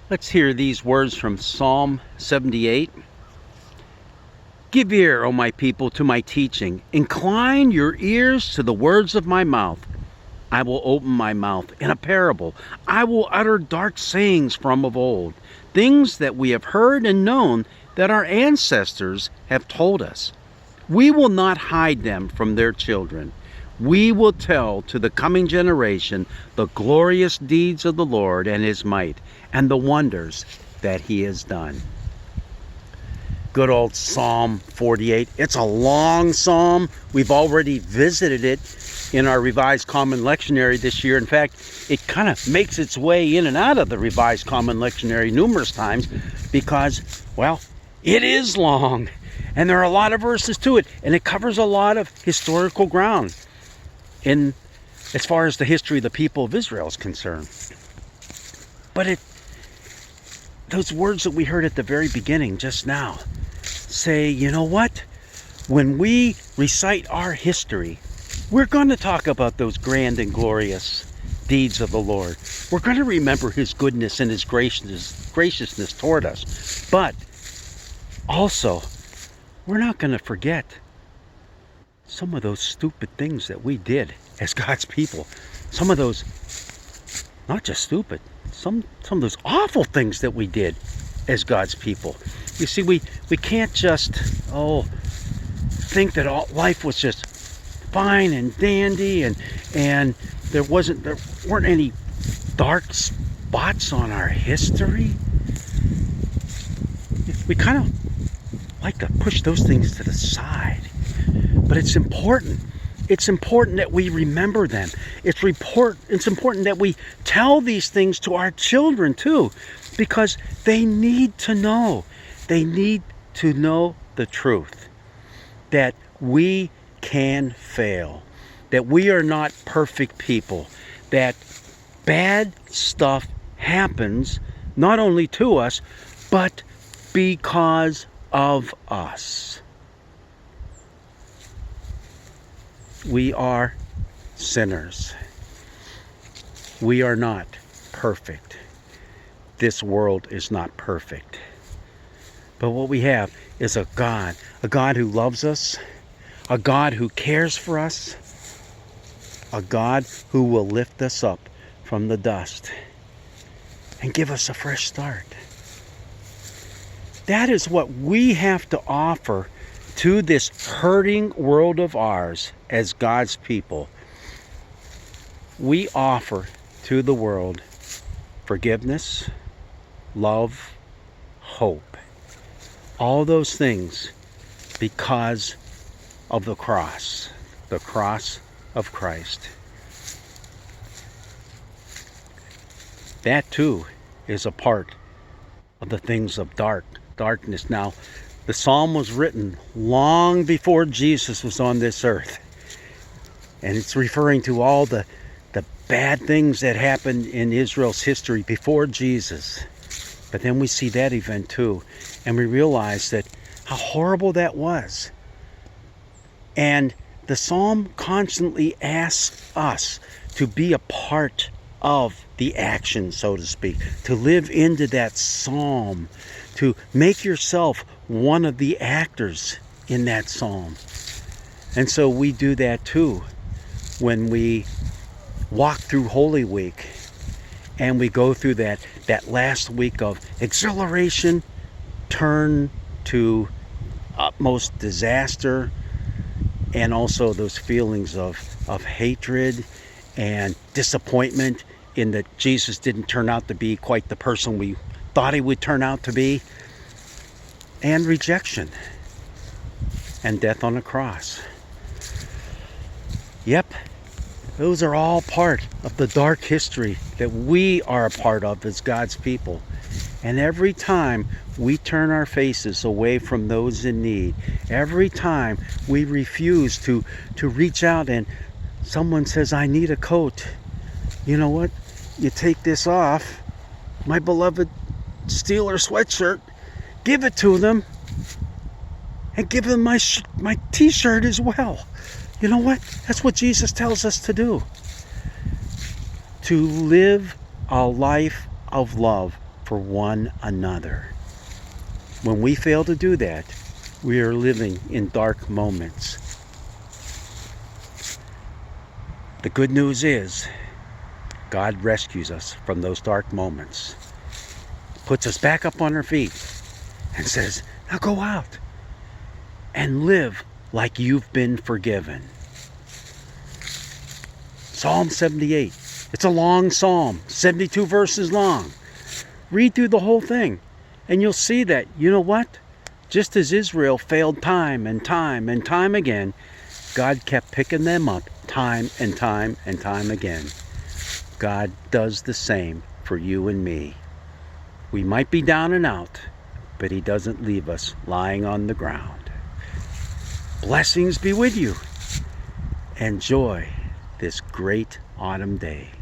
Let's hear these words from Psalm 78. Give ear, O my people, to my teaching. Incline your ears to the words of my mouth. I will open my mouth in a parable. I will utter dark sayings from of old, things that we have heard and known that our ancestors have told us. We will not hide them from their children. We will tell to the coming generation the glorious deeds of the Lord and his might, and the wonders that he has done. Good old Psalm 48. It's a long psalm. We've already visited it in our Revised Common Lectionary this year. In fact, it kind of makes its way in and out of the Revised Common Lectionary numerous times because, well, it is long. And there are a lot of verses to it. And it covers a lot of historical ground as far as the history of the people of Israel is concerned. But those words that we heard at the very beginning just now say, you know what? When we recite our history, we're going to talk about those grand and glorious deeds of the Lord. We're going to remember his goodness and his graciousness toward us. But also, we're not going to forget some of those stupid things that we did as God's people. Some of those, not just stupid, some of those awful things that we did as God's people. You see, we can't just think that life was just fine and dandy and there weren't any dark spots on our history. We kind of like to push those things to the side. But it's important. It's important that we remember them. It's important that we tell these things to our children too, because they need to know. They need to know the truth that we can fail, that we are not perfect people, that bad stuff happens not only to us, but because of us. We are sinners. We are not perfect. This world is not perfect. But what we have is a God who loves us, a God who cares for us, a God who will lift us up from the dust and give us a fresh start. That is what we have to offer to this hurting world of ours as God's people. We offer to the world forgiveness, love, hope. All those things because of the cross of Christ. That too is a part of the things of darkness. Now, the psalm was written long before Jesus was on this earth. And it's referring to all the bad things that happened in Israel's history before Jesus. But then we see that event too. And we realize that how horrible that was. And the psalm constantly asks us to be a part of the action, so to speak. To live into that psalm. To make yourself one of the actors in that psalm. And so we do that too when we walk through Holy Week and we go through that last week of exhilaration turn to utmost disaster, and also those feelings of hatred and disappointment in that Jesus didn't turn out to be quite the person we thought he would turn out to be, and rejection and death on a cross. Yep, those are all part of the dark history that we are a part of as God's people. And every time we turn our faces away from those in need, every time we refuse to reach out and someone says, I need a coat, you know what? You take this off, my beloved Steeler sweatshirt, give it to them, and give them my t-shirt as well. You know what? That's what Jesus tells us to do. To live a life of love for one another. When we fail to do that, we are living in dark moments. The good news is, God rescues us from those dark moments, puts us back up on our feet, and says, now go out and live like you've been forgiven. Psalm 78. It's a long psalm, 72 verses long. Read through the whole thing, and you'll see that, you know what? Just as Israel failed time and time and time again, God kept picking them up time and time and time again. God does the same for you and me. We might be down and out, but He doesn't leave us lying on the ground. Blessings be with you. Enjoy this great autumn day.